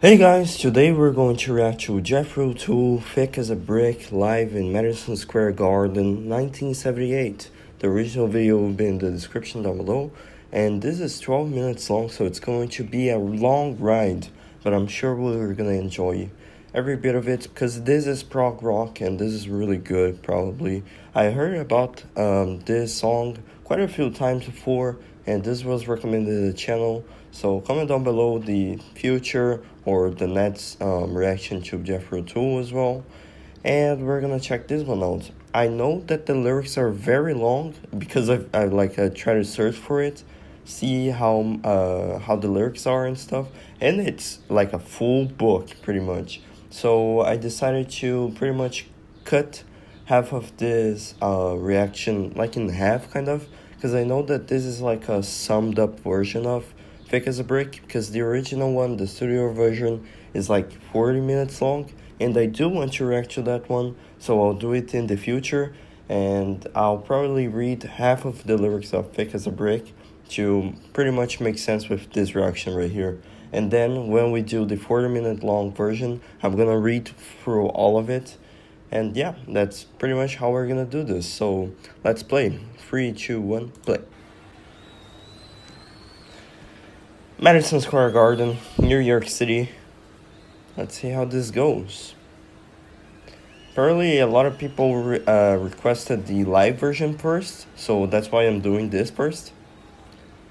Hey guys, today we're going to react to Jethro Tull, Thick as a Brick, live in Madison Square Garden, 1978. The original video will be in the description down below, and this is 12 minutes long, so it's going to be a long ride, but I'm sure we're gonna enjoy every bit of it, because this is prog rock, and this is really good, probably. I heard about this song quite a few times before, and this was recommended to the channel, so comment down below the future or the next reaction to Jethro Tull as well. And we're gonna check this one out. I know that the lyrics are very long because I try to search for it, see how the lyrics are and stuff, and it's like a full book pretty much. So I decided to pretty much cut half of this reaction like in half kind of, because I know that this is like a summed up version of Thick as a Brick, because the original one, the studio version, is like 40 minutes long, and I do want to react to that one, so I'll do it in the future, and I'll probably read half of the lyrics of Thick as a Brick to pretty much make sense with this reaction right here. And then when we do the 40-minute long version, I'm gonna read through all of it, and yeah, that's pretty much how we're gonna do this. So let's play. 3, 2, 1, play. Madison Square Garden, New York City. Let's see how this goes. Apparently a lot of people requested the live version first, so that's why I'm doing this first.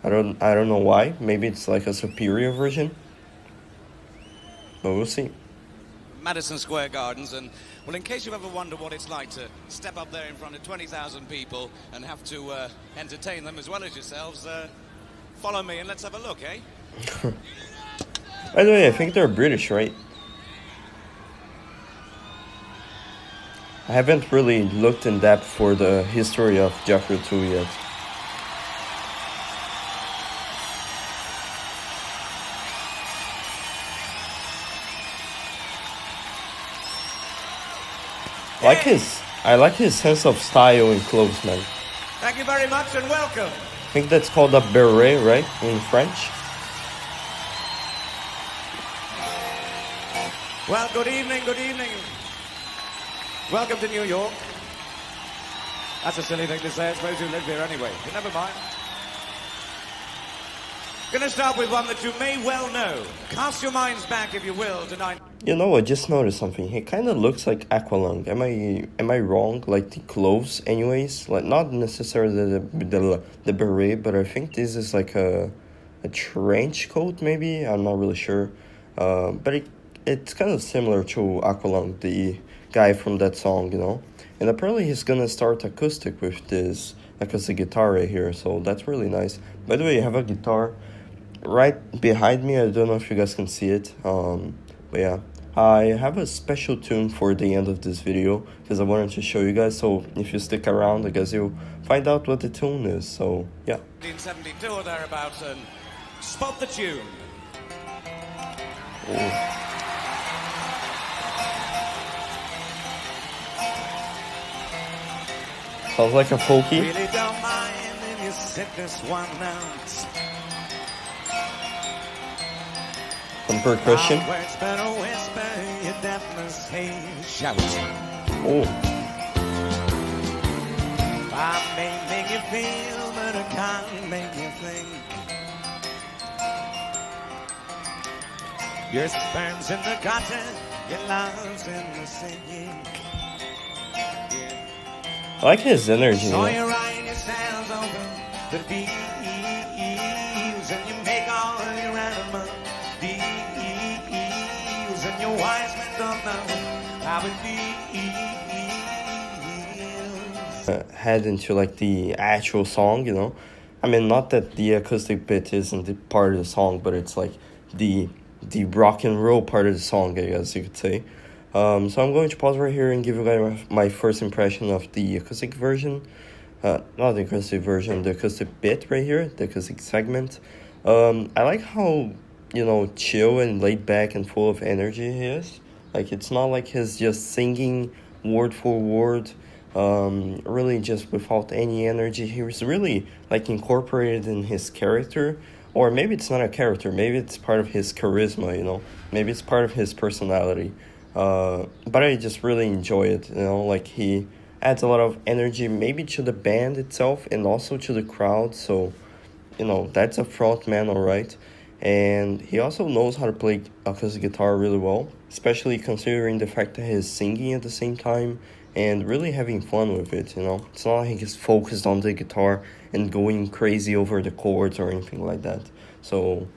I don't know why. Maybe it's like a superior version, but we'll see. Madison Square Gardens, and well, in case you ever wonder what it's like to step up there in front of 20,000 people and have to entertain them as well as yourselves, follow me and let's have a look, eh? By the way, I think they're British, right? I haven't really looked in depth for the history of Jethro Tull yet. I like his sense of style in clothes, man. Thank you very much and welcome. I think that's called a beret, right, in French? Well, good evening, good evening. Welcome to New York. That's a silly thing to say, I suppose you live here anyway, but never mind. Gonna start with one that you may well know. Cast your minds back, if you will, to You know, I just noticed something. He kind of looks like Aqualung. Am I wrong? Like the clothes, anyways. Like not necessarily the beret, but I think this is like a trench coat. Maybe I'm not really sure. But it's kind of similar to Aqualung, the guy from that song, you know. And apparently he's gonna start acoustic with this acoustic guitar right here. So that's really nice. By the way, I have a guitar right behind me. I don't know if you guys can see it. But yeah, I have a special tune for the end of this video because I wanted to show you guys, so if you stick around, I guess you'll find out what the tune is, so yeah. 1972 or thereabouts, and spot the tune. Ooh. Sounds like a folky. Really don't mind if you sit this one out. Some percussion. Oh. I may make you feel, but I can't make you think. Your sperm's in the cotton, your love's in the singing. I like his energy. So you ride yourselves over the fields and you make all of your animals deals, and your wise men don't know how it feels. Head into like the actual song, you know. I mean, not that the acoustic bit isn't the part of the song, but it's like the rock and roll part of the song, I guess you could say. So I'm going to pause right here and give you guys my first impression of the acoustic version. Not the acoustic version, the acoustic bit right here, the acoustic segment. I like how, you know, chill and laid back and full of energy he is. Like, it's not like he's just singing word for word, really just without any energy. He was really like incorporated in his character, or maybe it's not a character, maybe it's part of his charisma, you know, maybe it's part of his personality. But I just really enjoy it, you know, like he adds a lot of energy maybe to the band itself and also to the crowd. So, you know, that's a front man, all right. And he also knows how to play acoustic guitar really well, especially considering the fact that he's singing at the same time and really having fun with it, you know. It's not like he's focused on the guitar and going crazy over the chords or anything like that. So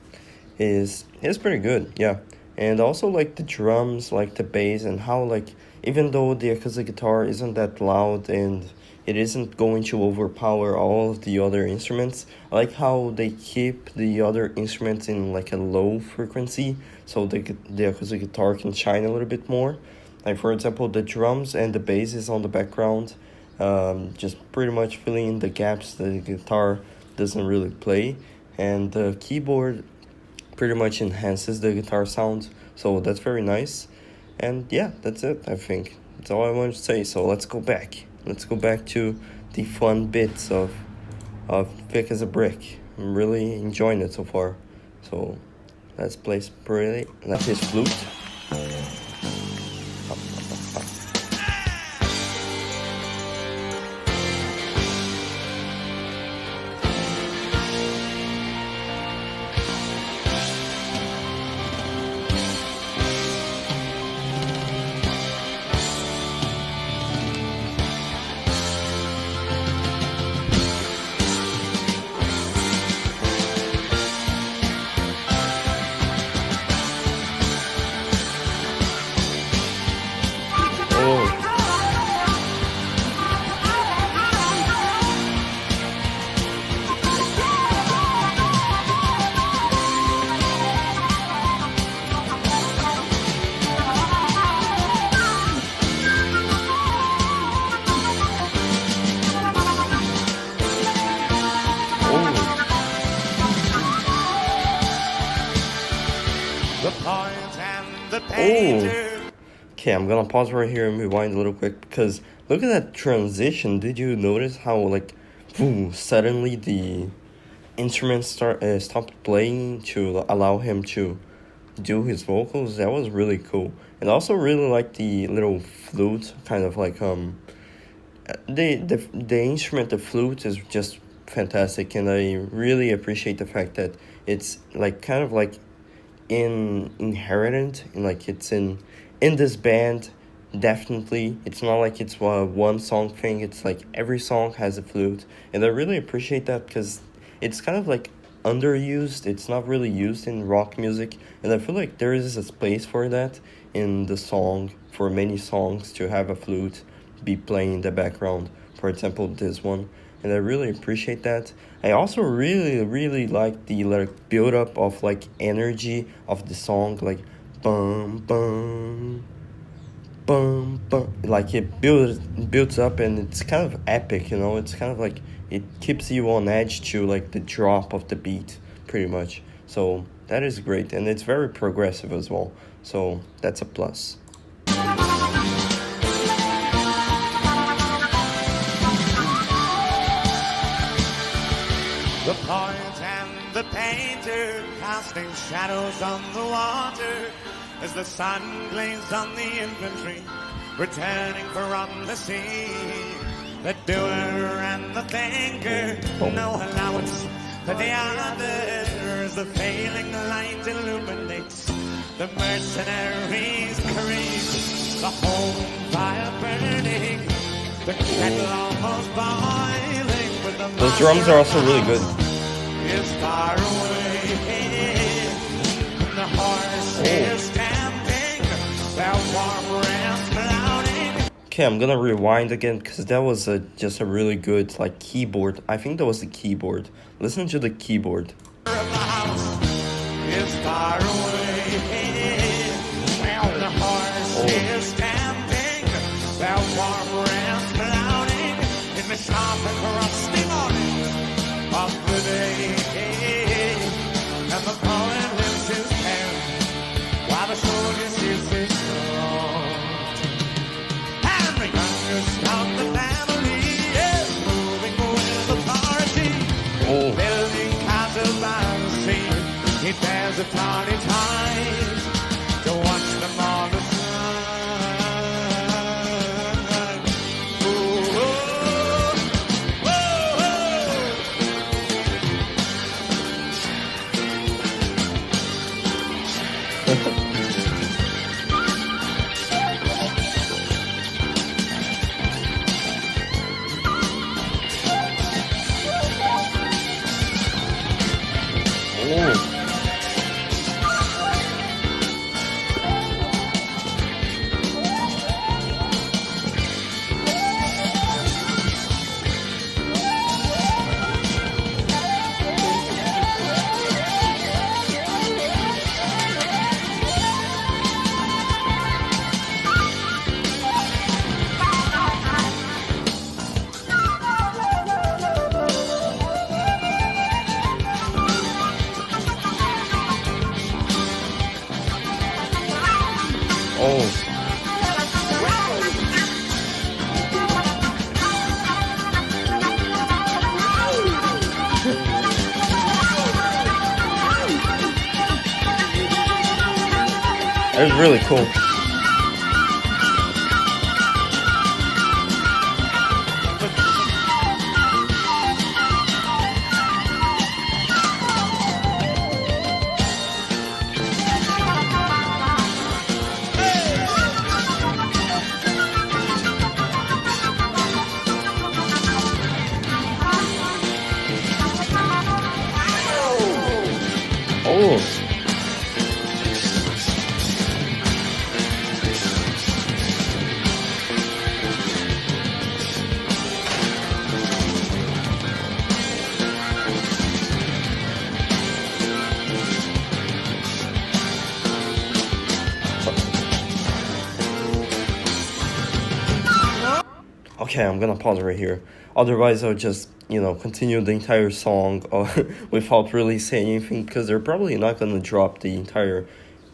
it's pretty good, yeah. And also like the drums, like the bass, and how like even though the acoustic guitar isn't that loud and it isn't going to overpower all of the other instruments, I like how they keep the other instruments in like a low frequency so the acoustic guitar can shine a little bit more. Like for example, the drums and the bass is on the background, just pretty much filling in the gaps that the guitar doesn't really play, and the keyboard pretty much enhances the guitar sound, so that's very nice. And yeah, that's it, I think. That's all I wanted to say, so let's go back. Let's go back to the fun bits of Thick as a Brick. I'm really enjoying it so far. So let's play let's his flute. Okay, I'm gonna pause right here and rewind a little quick because look at that transition. Did you notice how like boom, suddenly the instruments stopped playing to allow him to do his vocals? That was really cool. And I also really like the little flute, kind of like the instrument, the flute is just fantastic, and I really appreciate the fact that it's like kind of like inherent, and like it's in this band. Definitely, it's not like it's a one song thing. It's like every song has a flute, and I really appreciate that because it's kind of like underused. It's not really used in rock music, and I feel like there is a space for that in the song, for many songs to have a flute be playing in the background, for example this one, and I really appreciate that. I also really like the like build up of like energy of the song, like bum bum bum bum, like it builds up, and it's kind of epic, you know. It's kind of like it keeps you on edge to like the drop of the beat pretty much. So that is great, and it's very progressive as well, so that's a plus. The poet and the painter casting shadows on the water as the sun blazed on the infantry returning from the sea. The doer and the thinker, no allowance for the others. The failing light illuminates the mercenaries' courage. The home fire burning, the kettle almost boiling. With the those drums are also really good. Is far away, and the horse is stamping, their warm rams clouding. Okay, I'm gonna rewind again because that was just a really good like keyboard. I think that was the keyboard. Listen to the keyboard. The house is far away, and the horse is stamping, their warm rams clouding in the sharp and rusty morning of the day. And the poet lifts his hand while the soldier shoots his sword. And the youngest of the family is moving with authority, building castles by the sea. a party time to watch them all the time. Ooh, oh, That was really cool. Oh. Okay, I'm gonna pause right here. Otherwise, I'll just, continue the entire song without really saying anything, because they're probably not gonna drop the entire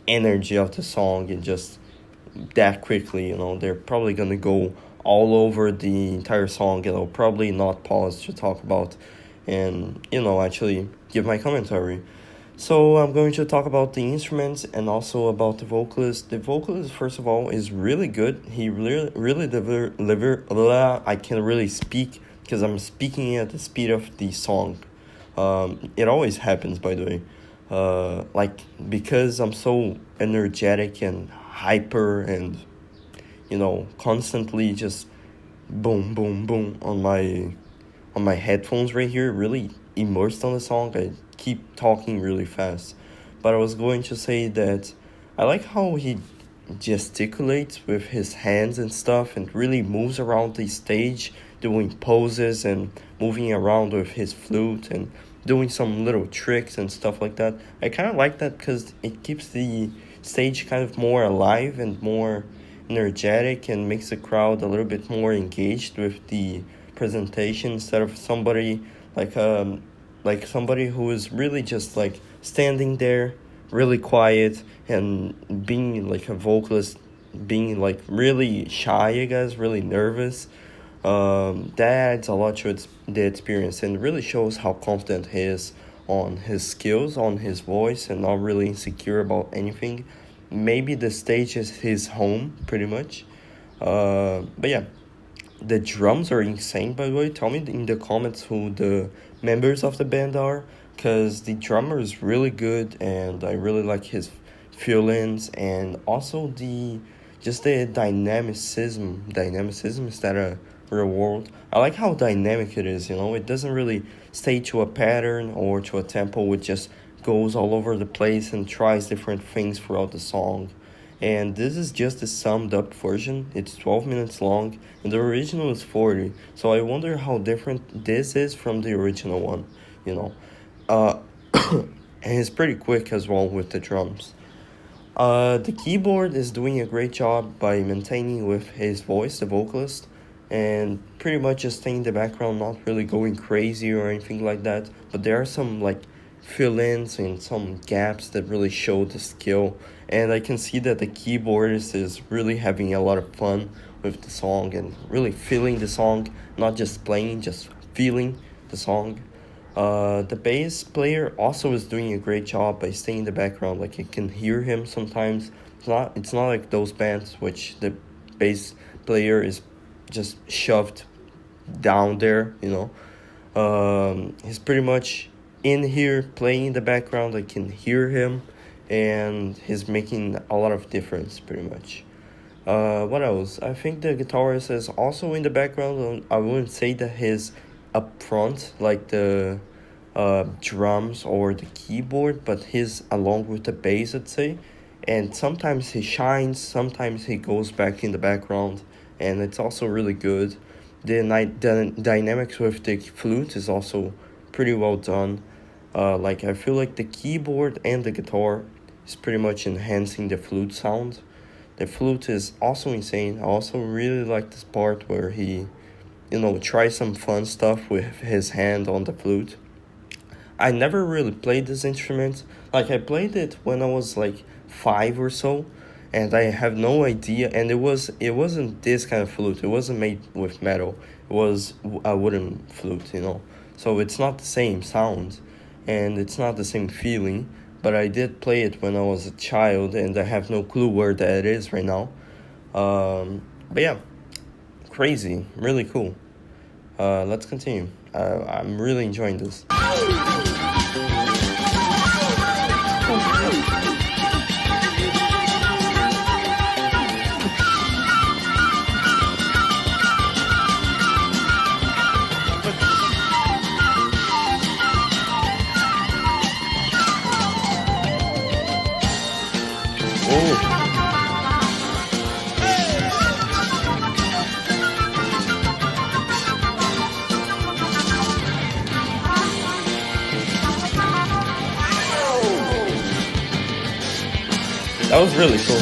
energy of the song and just that quickly, They're probably gonna go all over the entire song, and I'll probably not pause to talk about and, actually give my commentary. So I'm going to talk about the instruments and also about the vocalist. The vocalist, first of all, is really good. He really I can't really speak because I'm speaking at the speed of the song. It always happens, by the way. Because I'm so energetic and hyper and, constantly just boom, boom, boom on my headphones right here, really immersed on the song. I keep talking really fast, but I was going to say that I like how he gesticulates with his hands and stuff and really moves around the stage doing poses and moving around with his flute and doing some little tricks and stuff like that. I kind of like that because it keeps the stage kind of more alive and more energetic and makes the crowd a little bit more engaged with the presentation instead of somebody like somebody who is really just like standing there really quiet and being like a vocalist, being like really shy, I guess, really nervous. That adds a lot to the experience and really shows how confident he is on his skills, on his voice, and not really insecure about anything. Maybe the stage is his home, pretty much. But yeah, the drums are insane, by the way. Tell me in the comments who the members of the band are, because the drummer is really good and I really like his fill-ins and also the dynamicism. Is that a real word? I like how dynamic it is, it doesn't really stay to a pattern or to a tempo. It just goes all over the place and tries different things throughout the song. And this is just a summed up version. It's 12 minutes long and the original is 40. So I wonder how different this is from the original one, and it's pretty quick as well with the drums. The keyboard is doing a great job by maintaining with his voice, the vocalist, and pretty much just staying in the background, not really going crazy or anything like that. But there are some fill-ins and some gaps that really show the skill, and I can see that the keyboardist is really having a lot of fun with the song and really feeling the song, not just playing, just feeling the song. The bass player also is doing a great job by staying in the background. Like, you can hear him sometimes. It's not like those bands which the bass player is just shoved down there, you know. He's pretty much in here playing in the background. I can hear him, and he's making a lot of difference pretty much. What else? I think the guitarist is also in the background. I wouldn't say that he's up front like the drums or the keyboard, but he's along with the bass, I'd say. And sometimes he shines, sometimes he goes back in the background, and it's also really good. The dynamics with the flute is also pretty well done. Like, I feel like the keyboard and the guitar is pretty much enhancing the flute sound. The flute is also insane. I also really like this part where he, tries some fun stuff with his hand on the flute. I never really played this instrument. Like, I played it when I was like 5 or so, and I have no idea. And it wasn't this kind of flute. It wasn't made with metal. It was a wooden flute, So it's not the same sound, and it's not the same feeling. But I did play it when I was a child, and I have no clue where that is right now. But yeah, crazy, really cool. Let's continue. I'm really enjoying this. That was really cool.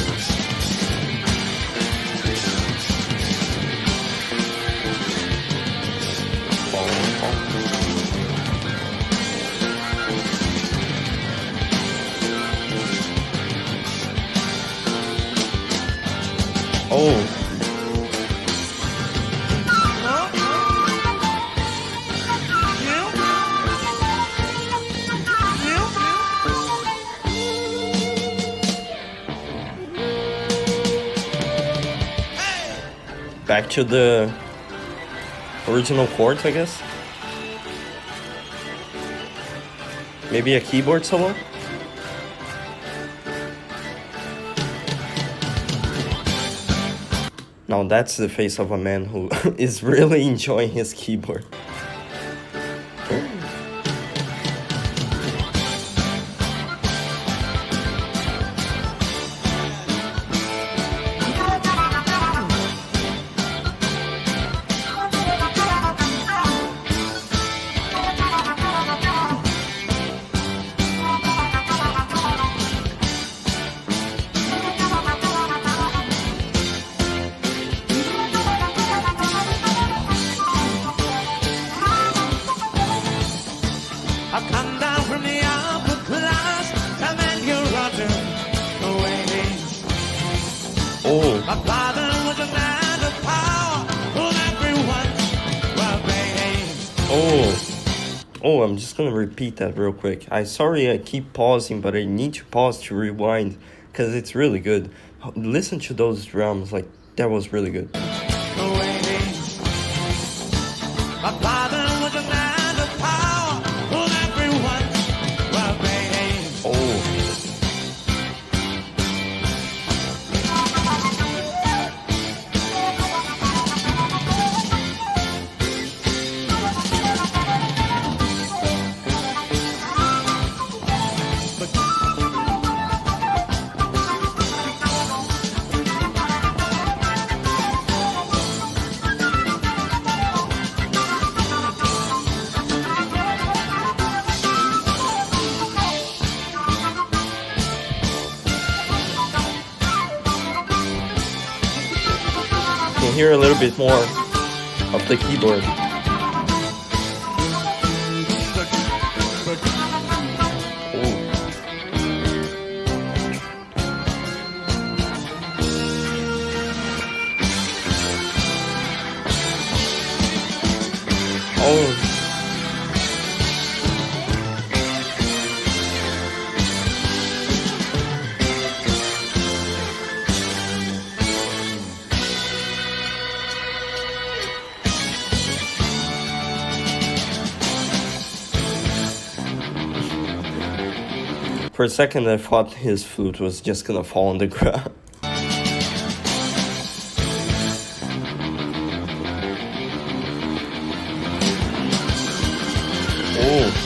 Oh. Back to the original chords, I guess. Maybe a keyboard solo? Now that's the face of a man who is really enjoying his keyboard. Oh, I'm just gonna repeat that real quick. Sorry I keep pausing, but I need to pause to rewind because it's really good. Listen to those drums, like, that was really good. Hear a little bit more of the keyboard. Oh. For a second, I thought his flute was just gonna fall on the ground. Oh.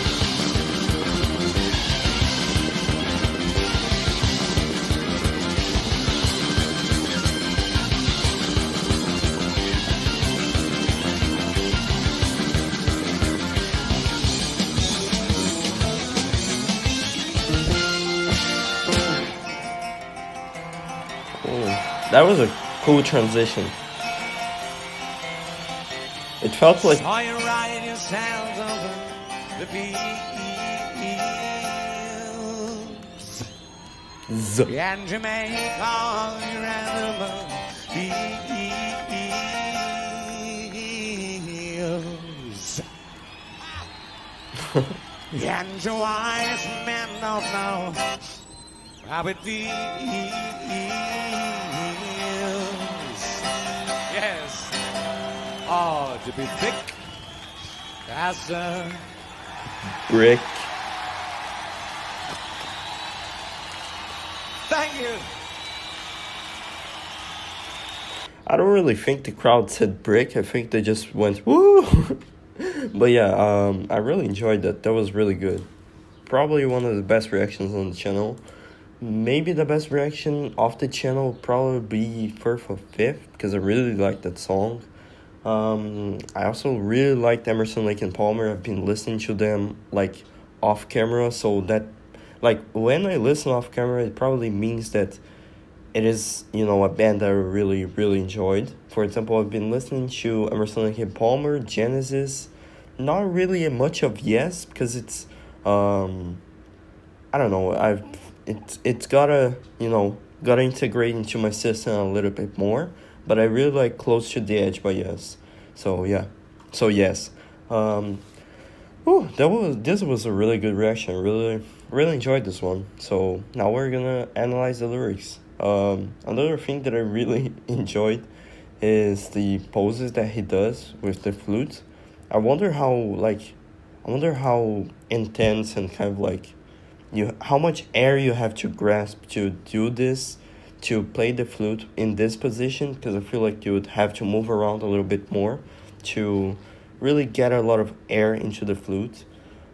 That was a cool transition. It felt like... Saw you riding your sails over the fields, and you make all your animal fields. And your wise men don't know how it feels. Yes. Oh, to be thick as a brick. Thank you. I don't really think the crowd said brick. I think they just went woo. But yeah, I really enjoyed that. That was really good. Probably one of the best reactions on the channel. Maybe the best reaction off the channel would probably be First or Fifth, because I really like that song. I also really liked Emerson, Lake and Palmer. I've been listening to them like off camera, so that like when I listen off camera, it probably means that it is, you know, a band that I really enjoyed. For example, I've been listening to Emerson, Lake and Palmer, Genesis, not really much of Yes, because it's I don't know, it's gotta, you know, gotta integrate into my system a little bit more. But I really like Close to the Edge by Yes. So yeah. So yes. This was a really good reaction. Really enjoyed this one. So now we're gonna analyze the lyrics. Another thing that I really enjoyed is the poses that he does with the flute. I wonder how intense and kind of like how much air you have to grasp to do this, to play the flute in this position, because I feel like you would have to move around a little bit more to really get a lot of air into the flute.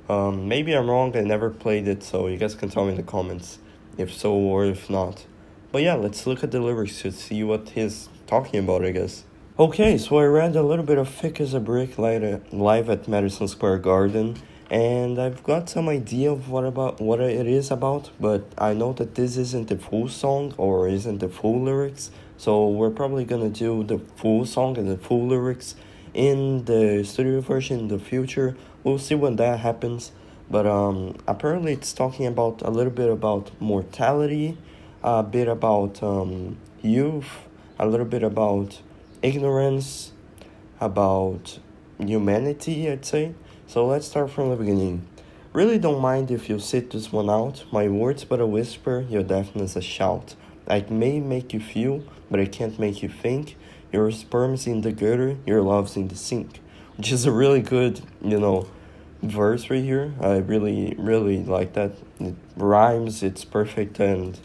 Maybe I'm wrong, I never played it, so you guys can tell me in the comments if so or if not. But yeah, let's look at the lyrics to see what he's talking about, I guess. Okay, so I read a little bit of Thick as a Brick live at Madison Square Garden, and I've got some idea of what it is about, but I know that this isn't the full song or isn't the full lyrics, so we're probably gonna do the full song and the full lyrics in the studio version in the future. We'll see when that happens, but apparently it's talking about a little bit about mortality, a bit about youth, a little bit about ignorance, about humanity, I'd say. So let's start from the beginning. Really don't mind if you sit this one out. My words but a whisper, your deafness a shout. I may make you feel, but I can't make you think. Your sperm's in the gutter, your love's in the sink. Which is a really good, you know, verse right here. I really like that. It rhymes, it's perfect, and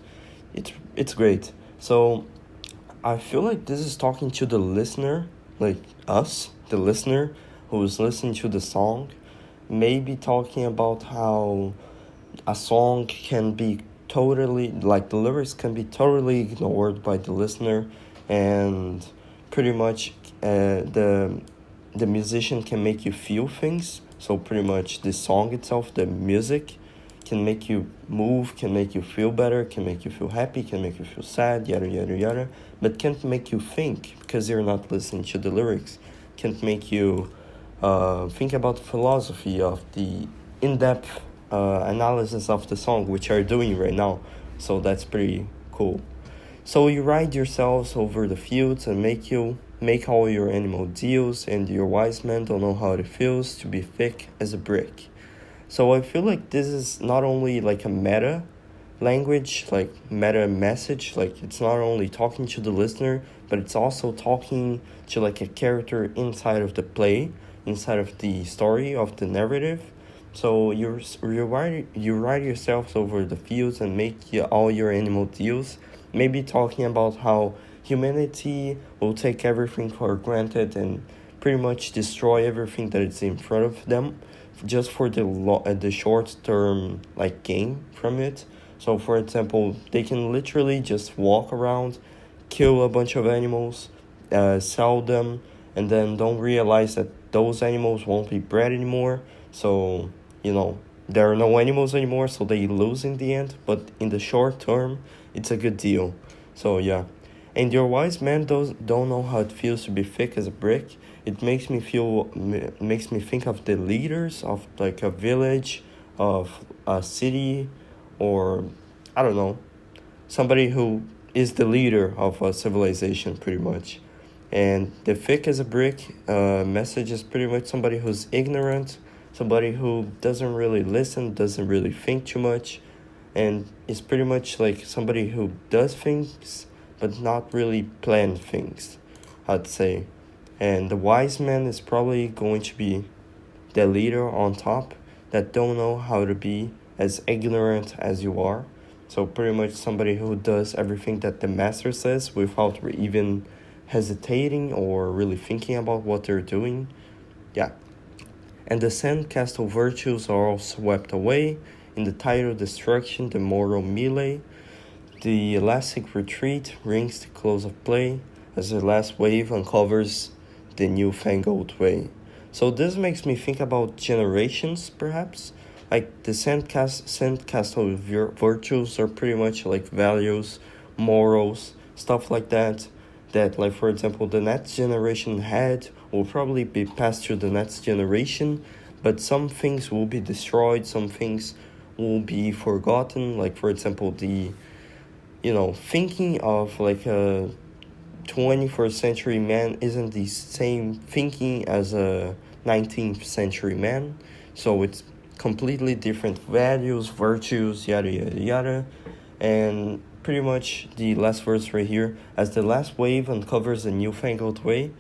it's great. So I feel like this is talking to the listener, like us, the listener, who's listening to the song, maybe talking about how a song can be totally, like the lyrics can be totally ignored by the listener, and pretty much the musician can make you feel things. So pretty much the song itself, the music, can make you move, can make you feel better, can make you feel happy, can make you feel sad, yada, but can't make you think because you're not listening to the lyrics. Can't make you think about the philosophy of the in-depth analysis of the song, which are doing right now. So that's pretty cool. So you ride yourselves over the fields and make all your animal deals, and your wise men don't know how it feels to be thick as a brick. So I feel like this is not only like a meta language, like meta message, like it's not only talking to the listener, but it's also talking to like a character inside of the play, inside of the story, of the narrative. So you ride yourselves over the fields and make all your animal deals, maybe talking about how humanity will take everything for granted and pretty much destroy everything that is in front of them just for the short term like gain from it. So for example, they can literally just walk around, kill a bunch of animals, sell them, and then don't realize that those animals won't be bred anymore. So, there are no animals anymore, so they lose in the end. But in the short term, it's a good deal. So, yeah. And your wise man don't know how it feels to be thick as a brick. It makes me think of the leaders of like a village, of a city, or I don't know, somebody who is the leader of a civilization pretty much. And the thick as a brick message is pretty much somebody who's ignorant, somebody who doesn't really listen, doesn't really think too much, and is pretty much like somebody who does things but not really plan things, I'd say. And the wise man is probably going to be the leader on top that don't know how to be as ignorant as you are. So pretty much somebody who does everything that the master says without even hesitating or really thinking about what they're doing. Yeah. And the sandcastle virtues are all swept away in the tidal destruction, the mortal melee. The elastic retreat rings the close of play as the last wave uncovers the newfangled way. So this makes me think about generations, perhaps. Like the sandcastle virtues are pretty much like values, morals, stuff like that. That, like for example, the next generation had will probably be passed to the next generation, but some things will be destroyed, some things will be forgotten. Like for example, the thinking of like a 21st century man isn't the same thinking as a 19th century man. So it's completely different values, virtues, yada yada yada. And pretty much the last verse right here, as the last wave uncovers a newfangled way,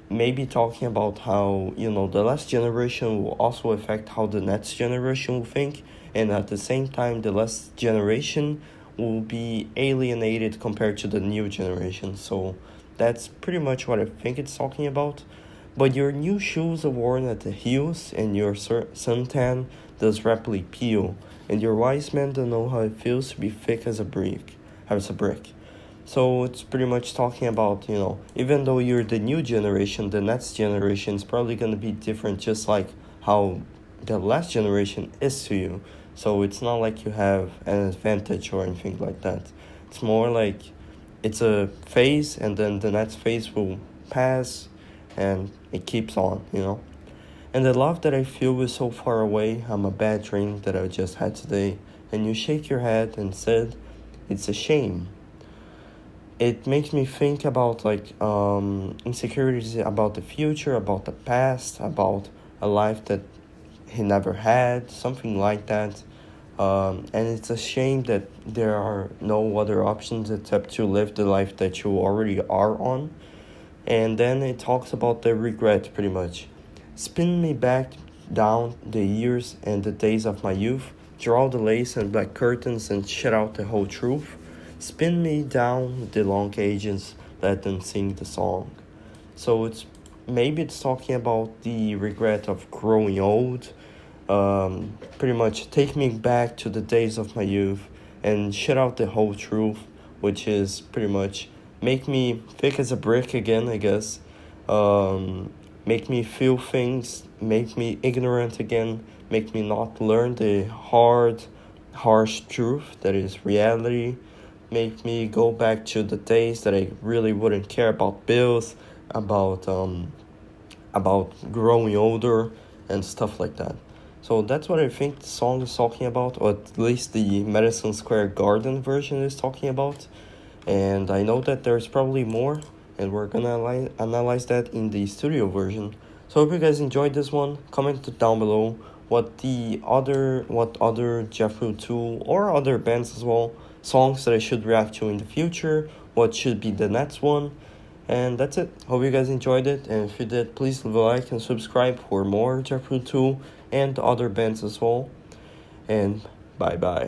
maybe talking about how, the last generation will also affect how the next generation will think. And at the same time, the last generation will be alienated compared to the new generation. So that's pretty much what I think it's talking about. But your new shoes are worn at the heels, and your suntan does rapidly peel, and your wise man don't know how it feels to be thick as a brick. So it's pretty much talking about, even though you're the new generation, the next generation is probably going to be different, just like how the last generation is to you. So it's not like you have an advantage or anything like that. It's more like it's a phase, and then the next phase will pass, and it keeps on, And the love that I feel is so far away. I'm a bad dream that I just had today. And you shake your head and said, it's a shame. It makes me think about like insecurities about the future, about the past, about a life that he never had, something like that. And it's a shame that there are no other options except to live the life that you already are on. And then it talks about the regret pretty much. Spin me back down the years and the days of my youth. Draw the lace and black curtains and shut out the whole truth. Spin me down the long ages, let them sing the song. So it's talking about the regret of growing old. Pretty much take me back to the days of my youth and shut out the whole truth, which is pretty much make me thick as a brick again, I guess. Make me feel things, make me ignorant again, make me not learn the harsh truth that is reality. Make me go back to the days that I really wouldn't care about bills, about growing older and stuff like that. So that's what I think the song is talking about, or at least the Madison Square Garden version is talking about. And I know that there's probably more, and we're gonna analyze that in the studio version. So hope you guys enjoyed this one. Comment down below what other Jethro Tull or other bands as well, songs that I should react to in the future, what should be the next one. And that's it. Hope you guys enjoyed it, and if you did, please leave a like and subscribe for more Jethro Tull and other bands as well. And bye bye.